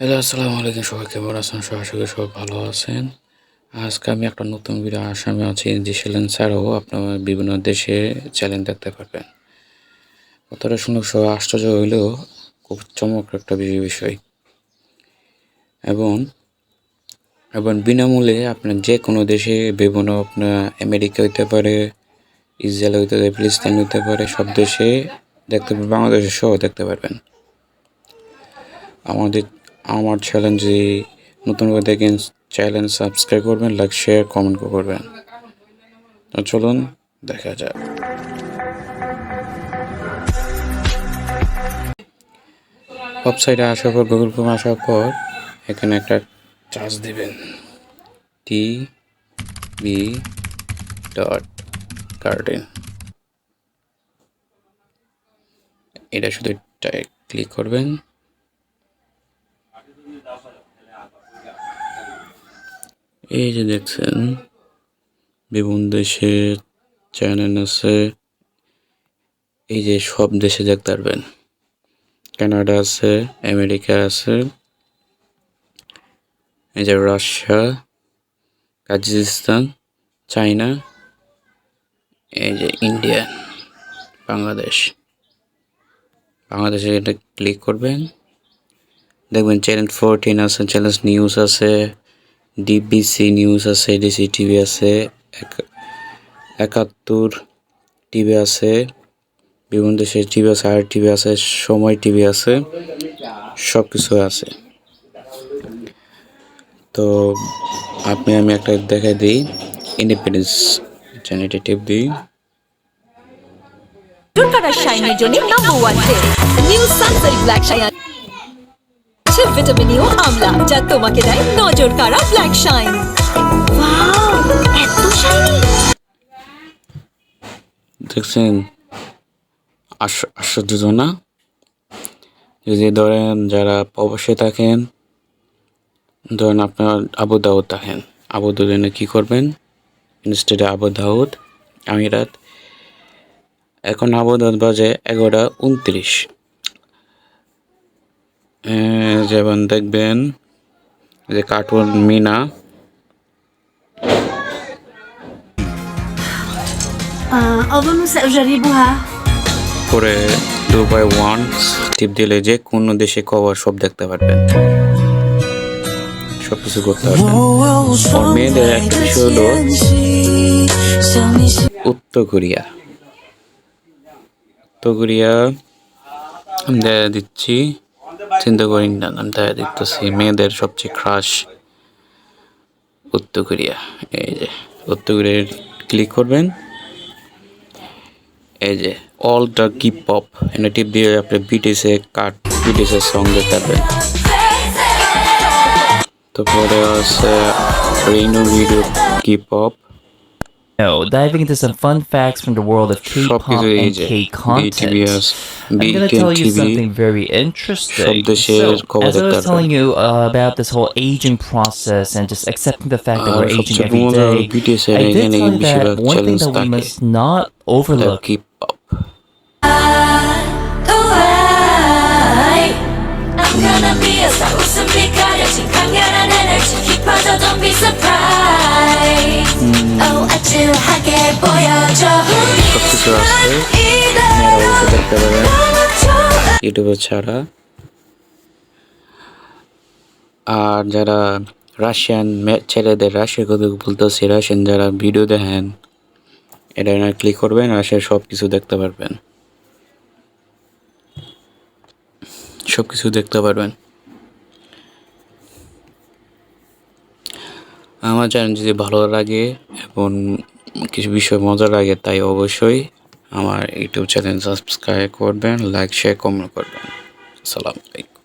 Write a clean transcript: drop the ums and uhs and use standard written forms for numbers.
Hello, আসসালামু আলাইকুম। সবাই কেমন আছেন? সবাই আশা করি সবাই ভালো আছেন। আজকে আমি একটা নতুন ভিডিও আসামে আছি যে চ্যালেঞ্জ ছাড়াও আপনারা বিভিন্ন দেশে চ্যালেঞ্জ দেখতে পারবেন। কথাটা শুনে সবাই আশ্চর্য হইলেও খুব চমৎকার একটা বিষয় এবং এবং বিনামূল্যে আপনার যে কোনো দেশে বিভিন্ন আপনার আমেরিকা হইতে পারে, ইসরায়েল হইতে পারে, ফিলিস্তিন হইতে পারে, সব দেশে দেখতে পারবেন, বাংলাদেশে সহ দেখতে পারবেন। আমার চ্যালেঞ্জে নতুন করে দেখেন, চ্যানেল সাবস্ক্রাইব করবেন, লাইক শেয়ার কমেন্ট করবেন। তো চলুন দেখা যাক। ওয়েবসাইটে আসার পর, গুগল ফর্মে আসার পর এখানে একটা চার্জ দিবেন, tv.garden। এটা শুধু ক্লিক করবেন। এই যে দেখছেন বিভিন্ন দেশের চ্যানেল আছে, এই যে সব দেশে দেখতে পারবেন। কানাডা আছে, আমেরিকা আছে, এই যে রাশিয়া, কাজাখস্তান, চায়না, এই যে ইন্ডিয়া, বাংলাদেশে এটা ক্লিক করবেন, দেখবেন চ্যানেল 14 আছে, চ্যানেল নিউজ আছে, ডিবিসি নিউজ আছে, ডিসি টিভি আছে, 71 টিভি আছে, বিভিন্ন দেশের টিভি আছে, আর টিভি আছে, সময় টিভি আছে, সব কিছু আছে। তো আমি একটা দেখাই দিই, ইন্ডিপেন্ডেন্স চ্যানেলটি টিপ দিই। শাইনের জন্য number 1 tip new Sunsilk black shine vitamin ও আমলা, যা তোমাকে দেয় নজর কাড়া ব্ল্যাক শাইন। ওয়াও, এত শাইনি! দেখছেন আশ্চর্য না? যদি ধরেন যারা প্রবাসে থাকেন, ধরেন আপনার আবু দাউদ থাকেন, আবু দাউদে কি করবেন, ইনস্টেডে আবু দাউদ আমিরাত, এখন আবু দাউদ বাজে 11:29। যেমন দেখবেন যে কার্টুন মিনা أظن سأجربها করে 2x1 টিপ দিলে যে কোনো দেশে খবর সব দেখতে পারবেন, সব কিছু করতে পারবেন। ওর মেয়েদের একটা বিষয় হলো উত্তর কোরিয়া আমি দেখা দিচ্ছি, চিন্তা করি না, আমি দেখা দিতেছি মেয়েদের সবচেয়ে ক্রাশ উত্তর কোরিয়া। এই যে উত্তর কোরিয়ার ক্লিক করবেন, এই যে অল দ্য কি পপ এনে টিপ দিয়ে আপনি বিটিএসের সং দেখতে পাবেন। তারপরে আছে রেইনো ভিডিও কি pop. Diving into some fun facts from the world of K-pop and K-content. I'm going to tell you something very interesting. So, as I was telling you about this whole aging process and just accepting the fact that we're aging every day, I did tell you that one thing that we must not overlook. I'm gonna be a star with some big energy, 강렬한 energy, 깊어져, don't be surprised. Oh, 아찔하게 보여줘. ইউটিউবে ছাড়া। আর যারা Russian ছেলেদের, রাশিয়ার কথা বলতেছি, Russian যারা video দেখেন, এটা ক্লিক করবেন, রাশিয়ার সব কিছু দেখতে পারবেন, সব কিছু দেখতে পারবেন। আমার চ্যানেল যদি ভালো লাগে এবং কিছু বিষয় মজা লাগে, তাই অবশ্যই আমার ইউটিউব চ্যানেল সাবস্ক্রাইব করবেন, লাইক শেয়ার কমেন্ট করবেন। আসসালামু আলাইকুম।